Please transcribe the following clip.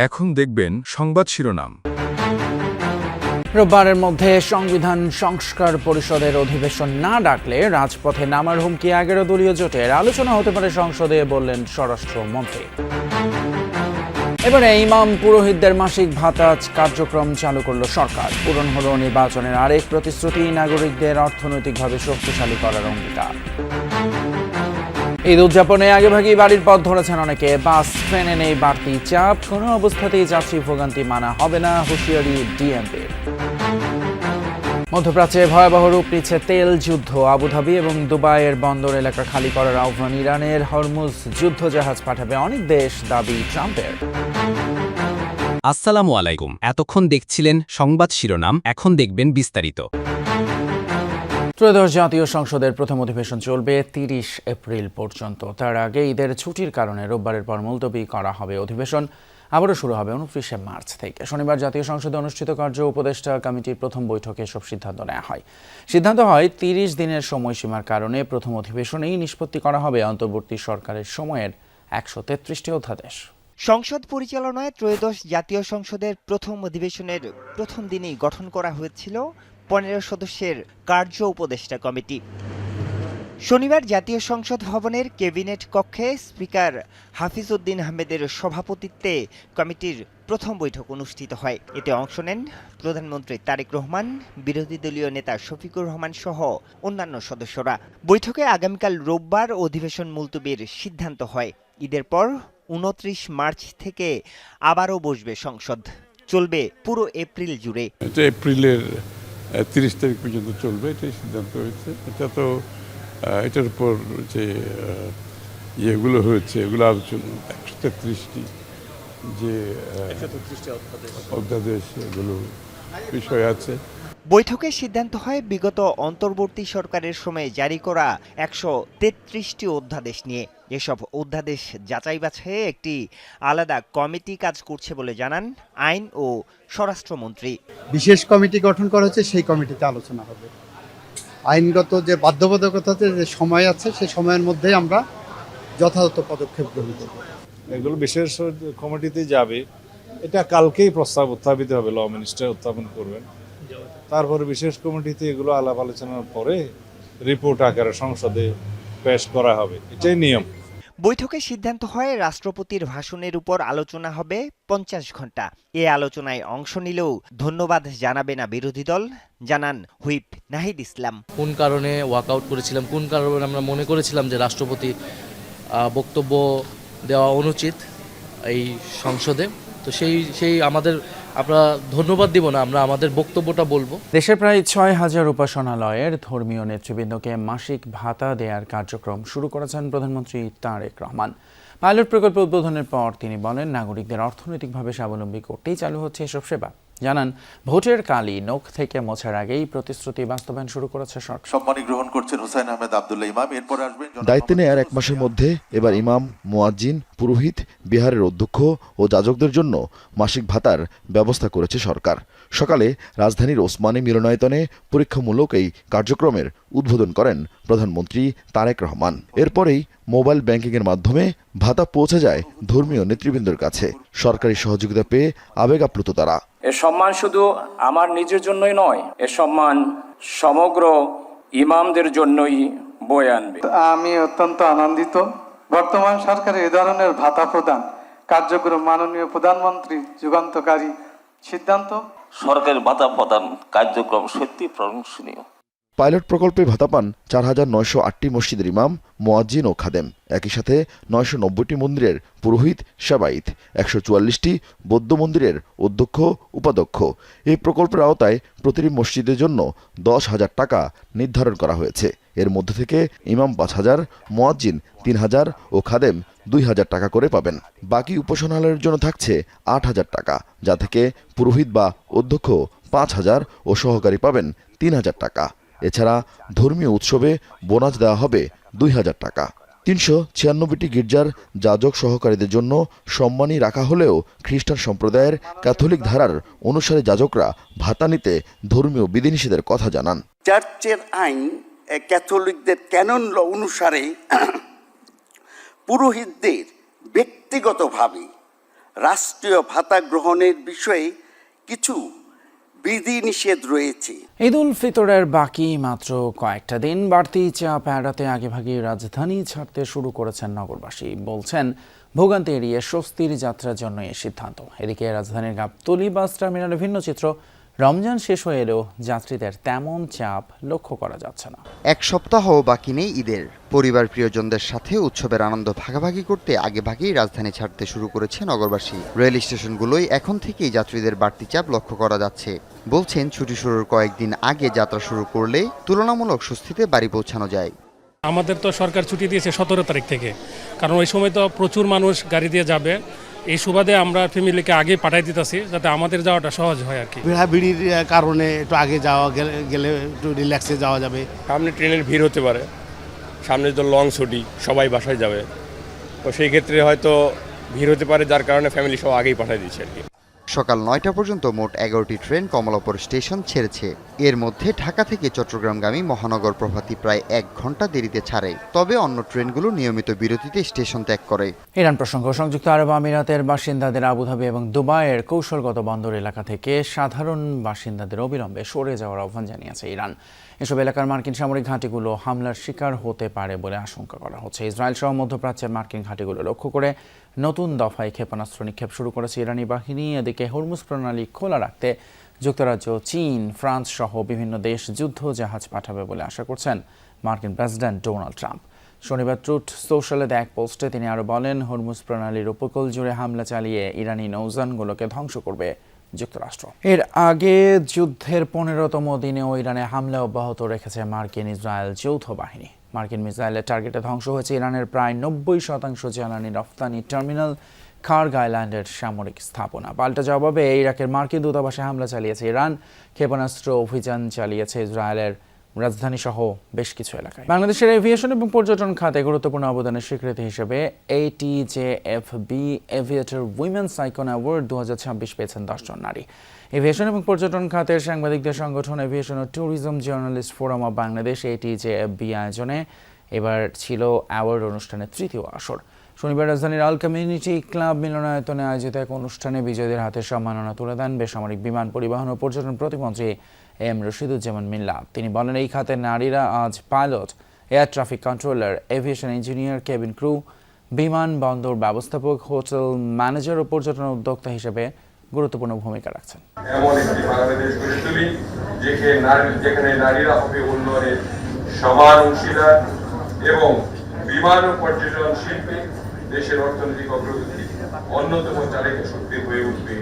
এখন দেখবেন সংবাদ শিরোনাম। রোববারের মধ্যে সংবিধান সংস্কার পরিষদের অধিবেশন না ডাকলে রাজপথে নামার হুমকি 11 দলীয় জোটের। আলোচনা হতে পারে সংসদে, বললেন স্বরাষ্ট্রমন্ত্রী। এবারে ইমাম পুরোহিতদের মাসিক ভাতা কার্যক্রম চালু করল সরকার। পূরণ হলো নির্বাচনের আরেক প্রতিশ্রুতি, নাগরিকদের অর্থনৈতিকভাবে শক্তিশালী করার অঙ্গীকার। ঈদ উদযাপনে আগেভাগেই বাড়ির পথ ধরেছেন অনেকে। বাস ট্রেনে নেই বাড়তি চাপ, কোনো অবস্থাতেই যাত্রী ভোগান্তি মানা হবে না, হুঁশিয়ারি ডিএমপির। মধ্যপ্রাচ্যে ভয়াবহ রূপ নিচ্ছে তেল যুদ্ধ। আবুধাবি এবং দুবাইয়ের বন্দর এলাকা খালি করার আহ্বান ইরানের। হরমুজ যুদ্ধজাহাজ পাঠাবে অনেক দেশ, দাবি ট্রাম্পের। আসসালামু আলাইকুম। এতক্ষণ দেখছিলেন সংবাদ শিরোনাম, এখন দেখবেন বিস্তারিত। ত্রয়োদশ জাতীয় সংসদের প্রথম অধিবেশন চলবে 30 এপ্রিল পর্যন্ত। তার আগে ঈদের ছুটির কারণে রোববারের পর মুলতবি করা হবে অধিবেশন। আবারও শুরু হবে 29 মার্চ থেকে। শনিবার জাতীয় সংসদে অনুষ্ঠিত কার্য উপদেষ্টা কমিটির প্রথম বৈঠকে এসব সিদ্ধান্ত নেওয়া হয়। সিদ্ধান্ত হয় 30 দিনের সময়সীমার কারণে প্রথম অধিবেশনেই নিষ্পত্তি করা হবে অন্তর্বর্তী সরকারের সময়ের 133টি অধ্যাদেশ। সংসদ পরিচালনায় ত্রয়োদশ জাতীয় সংসদের প্রথম অধিবেশনের প্রথম দিনেই গঠন করা হয়েছিল 15 সদস্যের কার্য উপদেষ্টা কমিটি। শনিবার জাতীয় সংসদ ভবনের ক্যাবিনেট কক্ষে স্পিকার হাফিজ উদ্দিন আহমেদের সভাপতিত্বে কমিটির প্রথম বৈঠক অনুষ্ঠিত হয়। এতে অংশ নেন প্রধানমন্ত্রী তারেক রহমান, বিরোধী দলীয় নেতা শফিকুর রহমান সহ অন্যান্য সদস্যরা। বৈঠকে আগামীকাল রোববার অধিবেশন মুলতবির সিদ্ধান্ত হয়। ঈদের পর 29 মার্চ থেকে আবারও বসবে সংসদ। চলবে পুরো এপ্রিল জুড়ে। এটা এপ্রিলের 30 তারিখ পর্যন্ত চলবে, এটাই সিদ্ধান্ত হয়েছে। এটা তো এটার উপর যে ইয়েগুলো হয়েছে, এগুলো আলোচনা 133টি যে অধ্যাদেশ, এগুলো বিষয় আছে। বৈঠকে সিদ্ধান্ত হয় বিগত অন্তর্বর্তী সরকারের সময়ে জারি করা 133টি অধ্যাদেশ নিয়ে। এসব অধ্যাদেশ যাচাই বাছাইয়ে একটি আলাদা কমিটি কাজ করছে বলে জানান আইন ও স্বরাষ্ট্রমন্ত্রী। বিশেষ কমিটি গঠন করা হচ্ছে, সেই কমিটিতে আলোচনা হবে। আইনগত যে বাধ্যবাধকতাতে যে সময় আছে, সেই সময়ের মধ্যেই আমরা যথাযথ পদক্ষেপ গ্রহণ করব। এগুলো বিশেষ কমিটিতে যাবে, এটা কালকেই প্রস্তাব উত্থাপিত হবে, ল মিনিস্টার উত্থাপন করবেন। তারপরে বিশেষ কমিটিতে এগুলো আলাপ আলোচনার পরে রিপোর্ট আকারে সংসদে পেশ করা হবে, এটাই নিয়ম। বৈঠকে সিদ্ধান্ত হয় রাষ্ট্রপতির ভাষণের উপর আলোচনা হবে 50 ঘন্টা। এ আলোচনায় অংশ নিলেও ধন্যবাদ জানাবে না বিরোধী দল, জানান হুইপ নাহিদ ইসলাম। কোন কারণে ওয়াকআউট করেছিলাম, কোন কারণে আমরা মনে করেছিলাম যে রাষ্ট্রপতি বক্তব্য দেওয়া অনুচিত এই সংসদে, তো সেই আমরা ধন্যবাদ দিব না, আমরা আমাদের বক্তব্যটা বলবো। দেশের প্রায় 6000 উপাসনালয়ের ধর্মীয় নেতৃবৃন্দকে মাসিক ভাতা দেওয়ার কার্যক্রম শুরু করেছেন প্রধানমন্ত্রী তারেক রহমান। পাইলট প্রকল্প উদ্বোধনের পর তিনি বলেন, নাগরিকদের অর্থনৈতিকভাবে স্বাবলম্বী করতেই চালু হচ্ছে এসব সেবা। জানান, ভোটের কালি নখ থেকে মোছার আগেই প্রতিশ্রুতি বাস্তবায়ন শুরু করেছে সরকার। সম্মানী গ্রহণ করছেন হুসাইন আহমেদ আব্দুল্লাহ ইমাম। এরপর আসবেন দায়িত্ব নেয়ার 1 মাসের মধ্যে এবার ইমাম, মুয়াজ্জিন, পুরোহিত, বিহারের অধ্যক্ষ ও যাজকদের জন্য মাসিক ভাতার ব্যবস্থা করেছে সরকার। সকালে রাজধানীর ওসমানী মিলনায়তনে পরীক্ষামূলক এই কার্যক্রমের উদ্বোধন করেন প্রধানমন্ত্রী তারেক রহমান। এরপরেই মোবাইল ব্যাংকিংয়ের মাধ্যমে ভাতা পৌঁছে যায় ধর্মীয় নেতৃবৃন্দের কাছে। সরকারি সহযোগিতা পেয়ে আবেগ আপ্লুত তারা। এ সম্মান শুধু আমার নিজের জন্যই নয়, এ সম্মান সমগ্র ইমামদের জন্যই বয়ে আনবে। আমি অত্যন্ত আনন্দিত। বর্তমান সরকারের এ ধরনের ভাতা প্রদান কার্যক্রম মাননীয় প্রধানমন্ত্রী যুগান্তকারী সিদ্ধান্ত। সরকারের ভাতা প্রদান কার্যক্রম সত্যি প্রশংসনীয়। পাইলট প্রকল্পে ভাতা পান 4908টি মসজিদের ইমাম, মুয়াজ্জিন ও খাদেম। একই সাথে 990টি মন্দিরের পুরোহিত, সেবায়েত, 144টি বৌদ্ধ মন্দিরের অধ্যক্ষ, উপাধ্যক্ষ। এই প্রকল্পের আওতায় প্রতিটি মসজিদের জন্য 10,000 টাকা নির্ধারণ করা হয়েছে। এর মধ্যে থেকে ইমাম 5,000, মুয়াজ্জিন 3,000 ও খাদেম 2,000 টাকা করে পাবেন। বাকি উপাসনালয়ের জন্য থাকছে 8,000 টাকা, যা থেকে পুরোহিত বা অধ্যক্ষ 5,000 ও সহকারী পাবেন 3,000 টাকা। এছাড়া ধর্মীয় উৎসবে বোনাস দেওয়া হবে 2,000 টাকা। 396টি গির্জার যাজক সহকারীদের জন্য সম্মানী রাখা হলেও খ্রিস্টান সম্প্রদায়ের ক্যাথলিক ধারার অনুসারী যাজকরা ভাতা নিতে ধর্মীয় বিধিনিষেধের কথা জানান। চার্চের আইন ক্যাথলিকদের ক্যানন ল অনুসারে পুরোহিতদের ব্যক্তিগতভাবে রাষ্ট্রীয় ভাতা গ্রহণের বিষয়ে কিছু বিধিনিষেধ রয়েছে। ঈদ উল ফিতরের বাকি মাত্র কয়েকটা দিন, বাড়তি চাপ এড়াতে আগেভাগে রাজধানী ছাড়তে শুরু করেছেন নগরবাসী। বলছেন ভোগান্তি এড়িয়ে স্বস্তির যাত্রার জন্য এই সিদ্ধান্ত। এদিকে রাজধানীর গাবতলী বাস টার্মিনালে ভিন্ন চিত্র। রমজান শেষ হয়ে এলেও যাত্রীদের তেমন চাপ লক্ষ্য করা যাচ্ছে না। এক সপ্তাহ বাকি নেই ঈদের। পরিবার প্রিয়জনদের সাথে উৎসবের আনন্দ ভাগাভাগি করতে আগেভাগেই রাজধানী ছাড়তে শুরু করেছে নগরবাসী। রেল স্টেশনগুলোই এখন থেকেই যাত্রীদের বাড়তি চাপ লক্ষ্য করা যাচ্ছে। বলছেন ছুটি শুরুর কয়েকদিন আগে যাত্রা শুরু করলে তুলনামূলক স্বস্তিতে বাড়ি পৌঁছানো যায়। আমাদের তো সরকার ছুটি দিয়েছে 17 তারিখ থেকে, কারণ ওই সময় তো প্রচুর মানুষ গাড়ি দিয়ে যাবে। এই সুবাদে আমরা ফ্যামিলিকে আগে পাঠাই দিতেছি যাতে আমাদের যাওয়াটা সহজ হয় আর কি। ভিড়ের কারণে একটু আগে যাওয়া গেলে একটু রিল্যাক্সে যাওয়া যাবে। সামনে ট্রেনের ভিড় হতে পারে, সামনে তো লং ছুটি, সবাই বাসায় যাবে, তো সেই ক্ষেত্রে হয়তো ভিড় হতে পারে, যার কারণে ফ্যামিলি সব আগেই পাঠিয়ে দিচ্ছে আর কি। সকাল 9টা পর্যন্ত মোট 11টি ট্রেন কমলাপুর স্টেশন ছেড়েছে। এর মধ্যে ঢাকা থেকে চট্টগ্রামগামী মহানগর প্রভাতী প্রায় 1 ঘন্টা দেরিতে ছাড়ে। তবে অন্য ট্রেনগুলো নিয়মিত বিরতিতে স্টেশন ত্যাগ করে। ইরান প্রসঙ্গ। সংযুক্ত আরব আমিরাতের বাসিন্দাদের আবুধাবি এবং দুবাইয়ের কৌশলগত বন্দর এলাকা থেকে সাধারণ বাসিন্দাদের অবিলম্বে সরে যাওয়ার আহ্বান জানিয়েছে ইরান। এসব এলাকার মার্কিন সামরিক ঘাঁটিগুলো হামলার শিকার হতে পারে বলে আশঙ্কা করা হচ্ছে। ইসরায়েল সহ মধ্যপ্রাচ্যের মার্কিন ঘাঁটিগুলো লক্ষ্য করে নতুন দফায় ক্ষেপণাস্ত্র নিক্ষেপ শুরু করেছে ইরানি বাহিনী। এদিকে হরমুজ প্রণালী খোলা রাখতে যুক্তরাজ্য, চীন, ফ্রান্স সহ বিভিন্ন দেশ যুদ্ধ জাহাজ পাঠাবে বলে আশা করছেন মার্কিন প্রেসিডেন্ট ডোনাল্ড ট্রাম্প। শনিবার ট্রুথ সোশ্যালে এক পোস্টে তিনি আরও বলেন, হরমুজ প্রণালীর উপকূল জুড়ে হামলা চালিয়ে ইরানি নৌযানগুলোকে ধ্বংস করবে যুক্তরাষ্ট্র। এর আগে যুদ্ধের 15তম দিনেও ইরানে হামলা অব্যাহত রেখেছে মার্কিন ইসরায়েল যৌথ বাহিনী। মার্কিন মিসাইলের টার্গেটে ধ্বংস হয়েছে ইরানের প্রায় 90% জ্বালানি রফতানি টার্মিনাল, কার্গ আইল্যান্ডের সামরিক স্থাপনা। পাল্টা জবাবে ইরাকের মার্কিন দূতাবাসে হামলা চালিয়েছে ইরান। ক্ষেপণাস্ত্র অভিযান চালিয়েছে ইসরায়েলের রাজধানী সহ বেশ কিছু এলাকায়। বাংলাদেশের এভিয়েশন এবং পর্যটন খাতে গুরুত্বপূর্ণ অবদানের স্বীকৃতি হিসেবে ATJFB aviator women's icon award 2026 পেয়েছেন 10 জন নারী। এভিয়েশন এবং পর্যটন খাতের সাংবাদিকদের সংগঠন এভিয়েশন ও tourism journalist forum of Bangladesh ATJFB আয়োজনে এবার ছিল অ্যাওয়ার্ড অনুষ্ঠানের তৃতীয় আসর। শনিবার রাজধানীর আল কমিউনিটি ক্লাব মিলনায়তনে আয়োজিত এক অনুষ্ঠানে বিজয়ীদের হাতে সম্মাননা তুলে দেন বেসামরিক বিমান পরিবহন ও পর্যটন প্রতিমন্ত্রী এম রশিদুজ্জামান মিল্লা। তিনি বলেন, এই খাতে নারীরা আজ pilot, air traffic controller, aviation engineer, cabin crew, বিমান বন্দর ব্যবস্থাপক, হোটেল ম্যানেজার ও পর্যটন উদ্যোক্তা হিসেবে গুরুত্বপূর্ণ ভূমিকা রাখছেন। এমন একটি বাংলাদেশ গড়ে তুলি যেখানে নারীরা হবে উন্নয়নের সমান অংশীদার এবং বিমান ও পর্যটন শিল্পে দেশের অর্থনৈতিক অগ্রগতি অন্যতম চালিকা শক্তি হয়ে উঠবে।